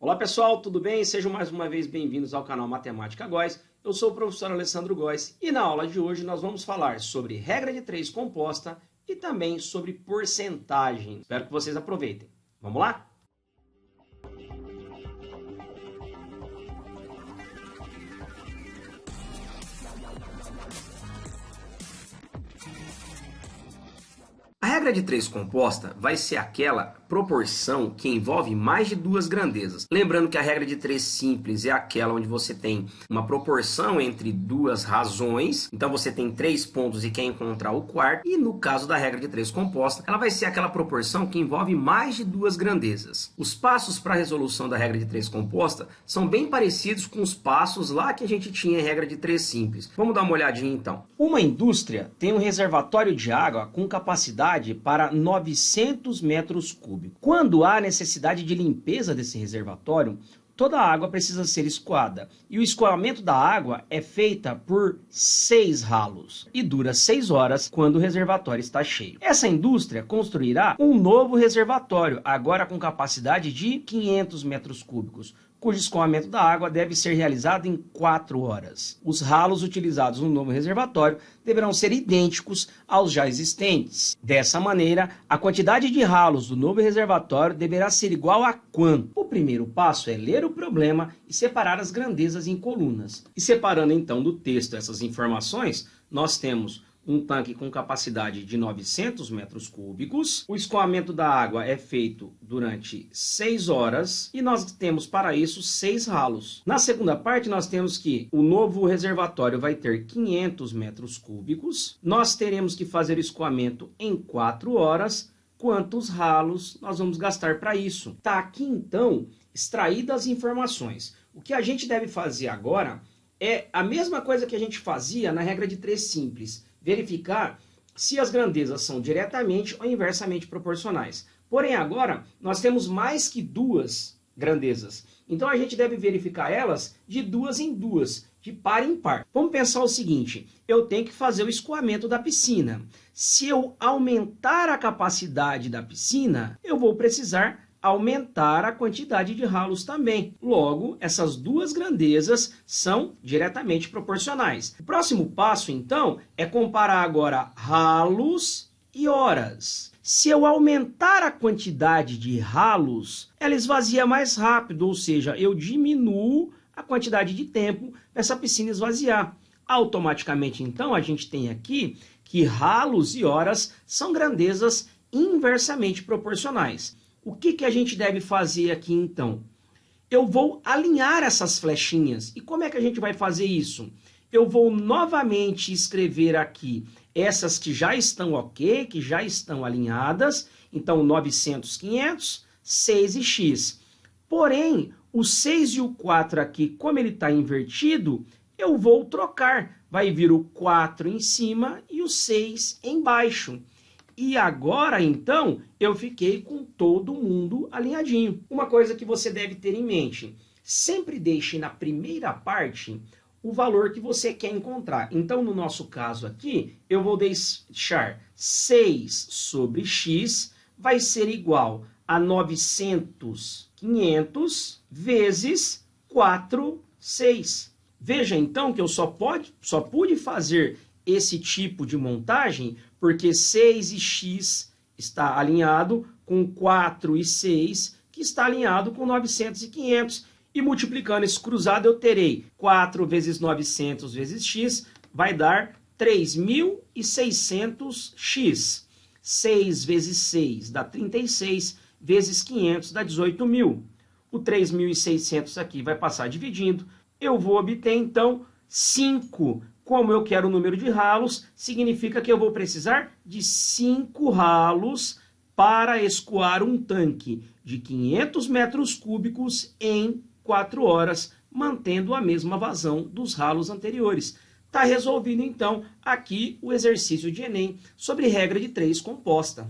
Olá pessoal, tudo bem? Sejam mais uma vez bem-vindos ao canal Matemática Góes. Eu sou o professor Alessandro Góes e na aula de hoje nós vamos falar sobre regra de 3 composta e também sobre porcentagem. Espero que vocês aproveitem. Vamos lá? A regra de 3 composta vai ser aquela proporção que envolve mais de duas grandezas. Lembrando que a regra de 3 simples é aquela onde você tem uma proporção entre duas razões. Então você tem 3 pontos e quer encontrar o quarto. E no caso da regra de 3 composta, ela vai ser aquela proporção que envolve mais de duas grandezas. Os passos para a resolução da regra de 3 composta são bem parecidos com os passos lá que a gente tinha em regra de 3 simples. Vamos dar uma olhadinha então. Uma indústria tem um reservatório de água com capacidade para 900 metros cúbicos. Quando há necessidade de limpeza desse reservatório, toda a água precisa ser escoada. E o escoamento da água é feita por 6 ralos e dura 6 horas quando o reservatório está cheio. Essa indústria construirá um novo reservatório, agora com capacidade de 500 metros cúbicos, cujo escoamento da água deve ser realizado em 4 horas. Os ralos utilizados no novo reservatório deverão ser idênticos aos já existentes. Dessa maneira, a quantidade de ralos do novo reservatório deverá ser igual a quanto? O primeiro passo é ler o problema e separar as grandezas em colunas. E separando então do texto essas informações, nós temos um tanque com capacidade de 900 metros cúbicos. O escoamento da água é feito durante 6 horas e nós temos para isso 6 ralos. Na segunda parte nós temos que o novo reservatório vai ter 500 metros cúbicos. Nós teremos que fazer o escoamento em 4 horas. Quantos ralos nós vamos gastar para isso? Está aqui então extraídas as informações. O que a gente deve fazer agora é a mesma coisa que a gente fazia na regra de 3 simples. Verificar se as grandezas são diretamente ou inversamente proporcionais. Porém, agora, nós temos mais que duas grandezas. Então, a gente deve verificar elas de duas em duas, de par em par. Vamos pensar o seguinte, eu tenho que fazer o escoamento da piscina. Se eu aumentar a capacidade da piscina, eu vou precisar aumentar a quantidade de ralos também. Logo, essas duas grandezas são diretamente proporcionais. O próximo passo, então, é comparar agora ralos e horas. Se eu aumentar a quantidade de ralos, ela esvazia mais rápido, ou seja, eu diminuo a quantidade de tempo para essa piscina esvaziar. Automaticamente, então, a gente tem aqui que ralos e horas são grandezas inversamente proporcionais. O que a gente deve fazer aqui, então? Eu vou alinhar essas flechinhas. E como é que a gente vai fazer isso? Eu vou novamente escrever aqui essas que já estão ok, que já estão alinhadas. Então, 900, 500, 6 e x. Porém, o 6 e o 4 aqui, como ele está invertido, eu vou trocar. Vai vir o 4 em cima e o 6 embaixo. E agora, então, eu fiquei com todo mundo alinhadinho. Uma coisa que você deve ter em mente, sempre deixe na primeira parte o valor que você quer encontrar. Então, no nosso caso aqui, eu vou deixar 6 sobre x vai ser igual a 900, 500 vezes 4, 6. Veja, então, que eu só pude fazer esse tipo de montagem porque 6 e x está alinhado com 4 e 6, que está alinhado com 900 e 500. E multiplicando esse cruzado, eu terei 4 vezes 900 vezes x, vai dar 3.600x. 6 vezes 6 dá 36, vezes 500 dá 18.000. O 3.600 aqui vai passar dividindo. Eu vou obter, então, 5. Como eu quero o número de ralos, significa que eu vou precisar de 5 ralos para escoar um tanque de 500 metros cúbicos em 4 horas, mantendo a mesma vazão dos ralos anteriores. Está resolvido, então, aqui o exercício de Enem sobre regra de 3 composta.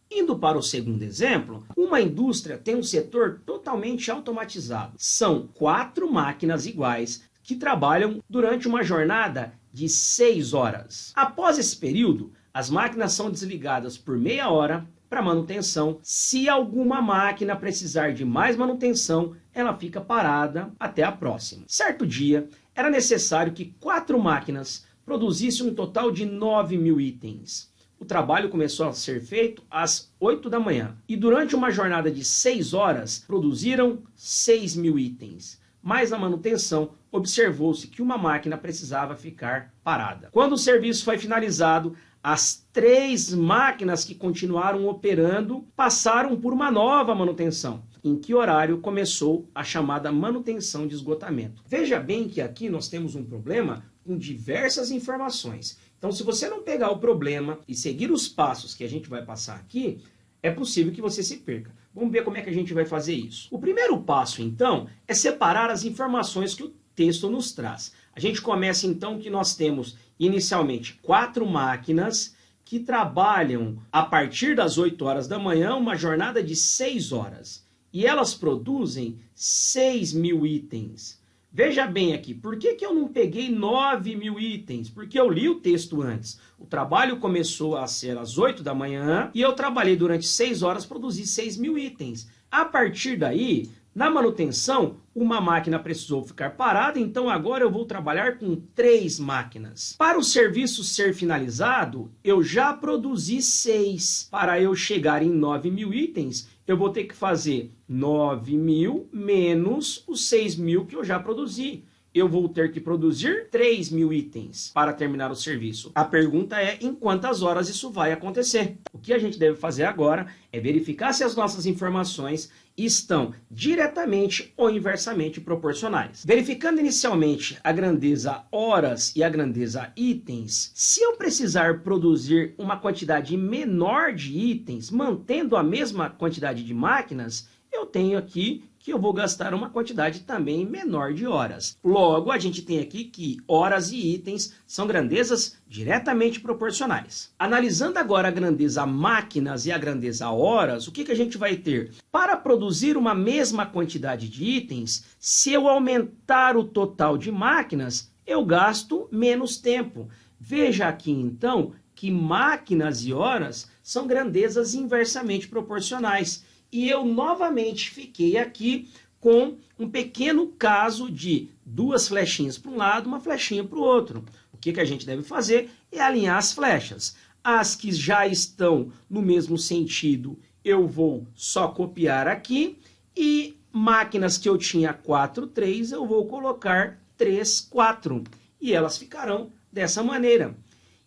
Indo para o segundo exemplo, uma indústria tem um setor totalmente automatizado. São 4 máquinas iguais que trabalham durante uma jornada de 6 horas. Após esse período, as máquinas são desligadas por meia hora para manutenção. Se alguma máquina precisar de mais manutenção, ela fica parada até a próxima. Certo dia, era necessário que 4 máquinas produzissem um total de 9.000 itens. O trabalho começou a ser feito às 8 da manhã e durante uma jornada de 6 horas produziram 6.000 itens. Mas na manutenção observou-se que uma máquina precisava ficar parada. Quando o serviço foi finalizado, as 3 máquinas que continuaram operando passaram por uma nova manutenção. Em que horário começou a chamada manutenção de esgotamento. Veja bem que aqui nós temos um problema com diversas informações. Então, se você não pegar o problema e seguir os passos que a gente vai passar aqui, é possível que você se perca. Vamos ver como é que a gente vai fazer isso. O primeiro passo, então, é separar as informações que o texto nos traz. A gente começa, então, que nós temos, inicialmente, 4 máquinas que trabalham a partir das 8 horas da manhã, uma jornada de 6 horas. E elas produzem 6.000 itens. Veja bem aqui, por que eu não peguei 9.000 itens? Porque eu li o texto antes. O trabalho começou a ser às 8 da manhã e eu trabalhei durante 6 horas, produzi 6.000 itens. A partir daí, na manutenção, uma máquina precisou ficar parada, então agora eu vou trabalhar com 3 máquinas. Para o serviço ser finalizado, eu já produzi 6. Para eu chegar em 9.000 itens, eu vou ter que fazer 9.000 menos os 6.000 que eu já produzi. Eu vou ter que produzir 3.000 itens para terminar o serviço. A pergunta é em quantas horas isso vai acontecer. O que a gente deve fazer agora é verificar se as nossas informações estão diretamente ou inversamente proporcionais. Verificando inicialmente a grandeza horas e a grandeza itens, se eu precisar produzir uma quantidade menor de itens, mantendo a mesma quantidade de máquinas, eu tenho aqui que eu vou gastar uma quantidade também menor de horas. Logo, a gente tem aqui que horas e itens são grandezas diretamente proporcionais. Analisando agora a grandeza máquinas e a grandeza horas, o que a gente vai ter? Para produzir uma mesma quantidade de itens, se eu aumentar o total de máquinas, eu gasto menos tempo. Veja aqui, então, que máquinas e horas são grandezas inversamente proporcionais. E eu novamente fiquei aqui com um pequeno caso de 2 flechinhas para um lado, uma flechinha para o outro. O que a gente deve fazer é alinhar as flechas. As que já estão no mesmo sentido, eu vou só copiar aqui. E máquinas que eu tinha 4, 3, eu vou colocar 3, 4. E elas ficarão dessa maneira.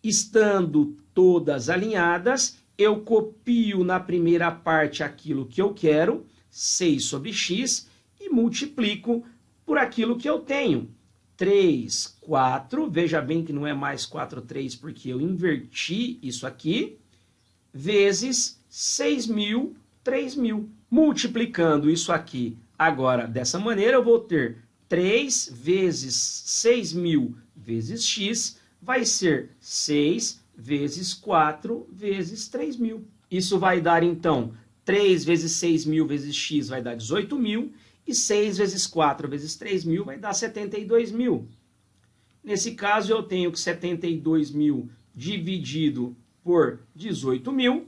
Estando todas alinhadas, eu copio na primeira parte aquilo que eu quero, 6 sobre x, e multiplico por aquilo que eu tenho. 3, 4, veja bem que não é mais 4, 3, porque eu inverti isso aqui, vezes 6.000, 3.000. Multiplicando isso aqui agora dessa maneira, eu vou ter 3 vezes 6.000 vezes x, vai ser 6 vezes 4 vezes 3.000. Isso vai dar, então, 3 vezes 6.000 vezes x vai dar 18.000, e 6 vezes 4 vezes 3.000 vai dar 72.000. Nesse caso, eu tenho que 72.000 dividido por 18.000,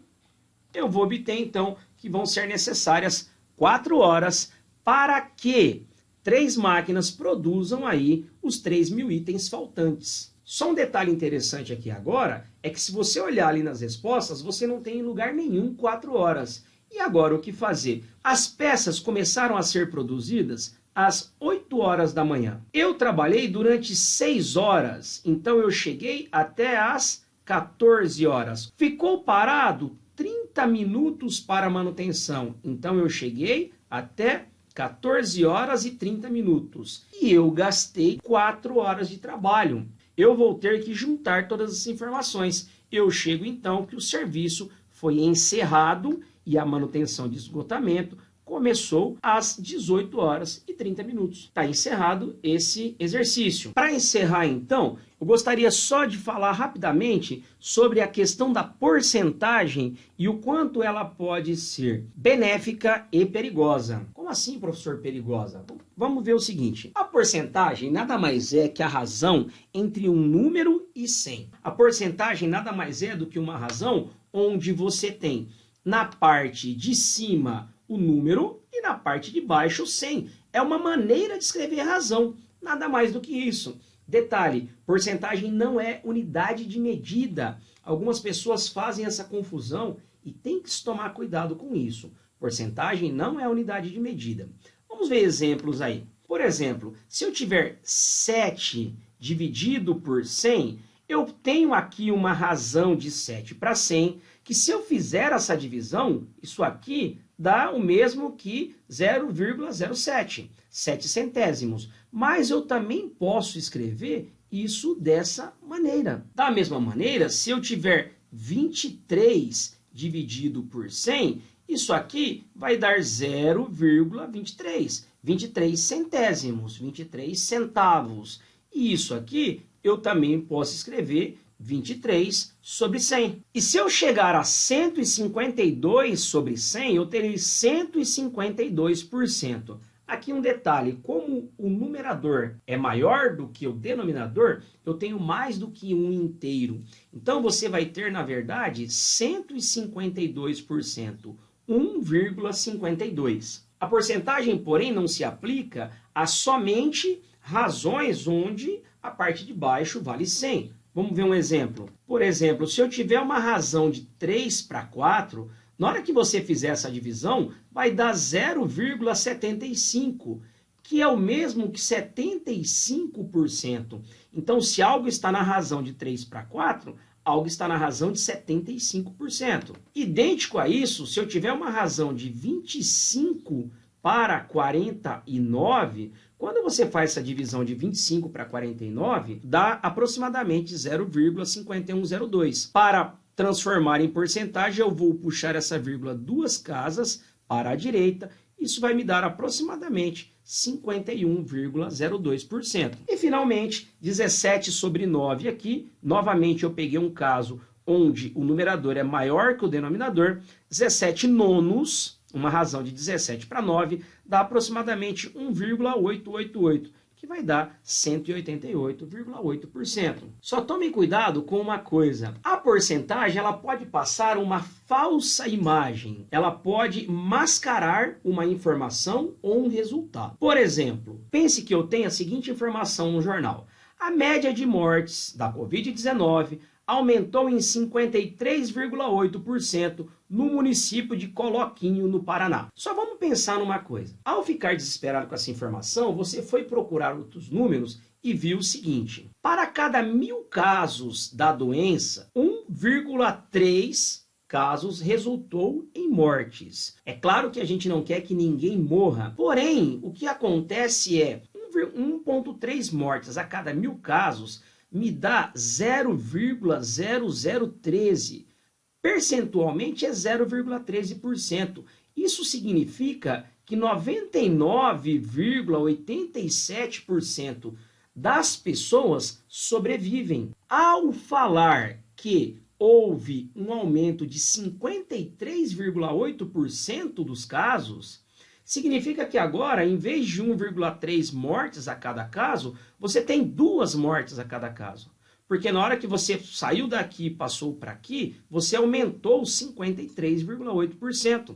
eu vou obter, então, que vão ser necessárias 4 horas para que 3 máquinas produzam aí os 3.000 itens faltantes. Só um detalhe interessante aqui agora é que se você olhar ali nas respostas, você não tem em lugar nenhum 4 horas. E agora o que fazer? As peças começaram a ser produzidas às 8 horas da manhã. Eu trabalhei durante 6 horas, então eu cheguei até às 14 horas. Ficou parado 30 minutos para manutenção, então eu cheguei até 14 horas e 30 minutos. E eu gastei 4 horas de trabalho. Eu vou ter que juntar todas as informações. Eu chego então que o serviço foi encerrado e a manutenção de esgotamento começou às 18 horas e 30 minutos. Está encerrado esse exercício. Para encerrar então, eu gostaria só de falar rapidamente sobre a questão da porcentagem e o quanto ela pode ser benéfica e perigosa. Como assim, professor, perigosa? Vamos ver o seguinte. A porcentagem nada mais é que a razão entre um número e 100. A porcentagem nada mais é do que uma razão onde você tem na parte de cima o número e na parte de baixo o 100. É uma maneira de escrever razão, nada mais do que isso. Detalhe, porcentagem não é unidade de medida. Algumas pessoas fazem essa confusão e tem que se tomar cuidado com isso. Porcentagem não é unidade de medida. Vamos ver exemplos aí. Por exemplo, se eu tiver 7 dividido por 100, eu tenho aqui uma razão de 7 para 100, que se eu fizer essa divisão, isso aqui dá o mesmo que 0,07, 7 centésimos. Mas eu também posso escrever isso dessa maneira. Da mesma maneira, se eu tiver 23 dividido por 100, isso aqui vai dar 0,23, 23 centésimos, 23 centavos. E isso aqui eu também posso escrever 23 sobre 100. E se eu chegar a 152 sobre 100, eu terei 152%. Aqui um detalhe, como o numerador é maior do que o denominador, eu tenho mais do que um inteiro. Então, você vai ter, na verdade, 152%, 1,52. A porcentagem, porém, não se aplica a somente razões onde a parte de baixo vale 100. Vamos ver um exemplo. Por exemplo, se eu tiver uma razão de 3 para 4, na hora que você fizer essa divisão, vai dar 0,75, que é o mesmo que 75%. Então, se algo está na razão de 3 para 4, algo está na razão de 75%. Idêntico a isso, se eu tiver uma razão de 25 para 49, quando você faz essa divisão de 25 para 49, dá aproximadamente 0,5102. Para transformar em porcentagem, eu vou puxar essa vírgula 2 casas para a direita. Isso vai me dar aproximadamente 51,02%. E, finalmente, 17 sobre 9 aqui. Novamente, eu peguei um caso onde o numerador é maior que o denominador. 17 nonos, uma razão de 17 para 9, dá aproximadamente 1,888, que vai dar 188,8%. Só tome cuidado com uma coisa. A porcentagem ela pode passar uma falsa imagem. Ela pode mascarar uma informação ou um resultado. Por exemplo, pense que eu tenho a seguinte informação no jornal. A média de mortes da Covid-19 aumentou em 53,8% no município de Coloquinho, no Paraná. Só vamos pensar numa coisa. Ao ficar desesperado com essa informação, você foi procurar outros números e viu o seguinte. Para cada 1000 casos da doença, 1,3 casos resultou em mortes. É claro que a gente não quer que ninguém morra. Porém, o que acontece é 1,3 mortes a cada 1000 casos me dá 0,0013. Percentualmente é 0,13%. Isso significa que 99,87% das pessoas sobrevivem. Ao falar que houve um aumento de 53,8% dos casos, significa que agora, em vez de 1,3 mortes a cada caso, você tem 2 mortes a cada caso. Porque na hora que você saiu daqui e passou para aqui, você aumentou 53,8%.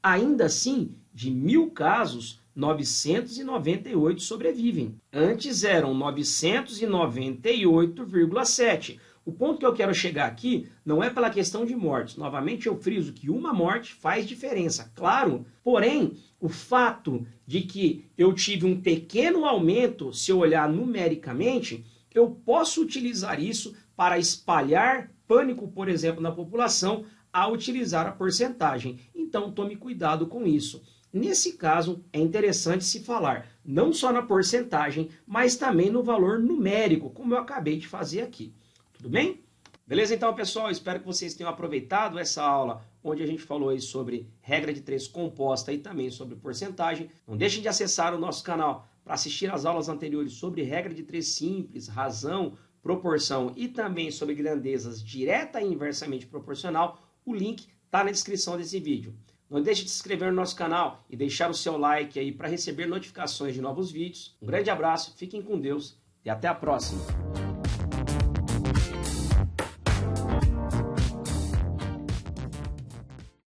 Ainda assim, de 1000 casos, 998 sobrevivem. Antes eram 998,7. O ponto que eu quero chegar aqui não é pela questão de mortes. Novamente eu friso que uma morte faz diferença, claro. Porém, o fato de que eu tive um pequeno aumento, se eu olhar numericamente, eu posso utilizar isso para espalhar pânico, por exemplo, na população, ao utilizar a porcentagem. Então, tome cuidado com isso. Nesse caso, é interessante se falar não só na porcentagem, mas também no valor numérico, como eu acabei de fazer aqui. Tudo bem? Beleza, então, pessoal? Espero que vocês tenham aproveitado essa aula, onde a gente falou aí sobre regra de 3 composta e também sobre porcentagem. Não deixem de acessar o nosso canal para assistir às aulas anteriores sobre regra de 3 simples, razão, proporção e também sobre grandezas direta e inversamente proporcional. O link está na descrição desse vídeo. Não deixe de se inscrever no nosso canal e deixar o seu like aí para receber notificações de novos vídeos. Um grande abraço, fiquem com Deus e até a próxima!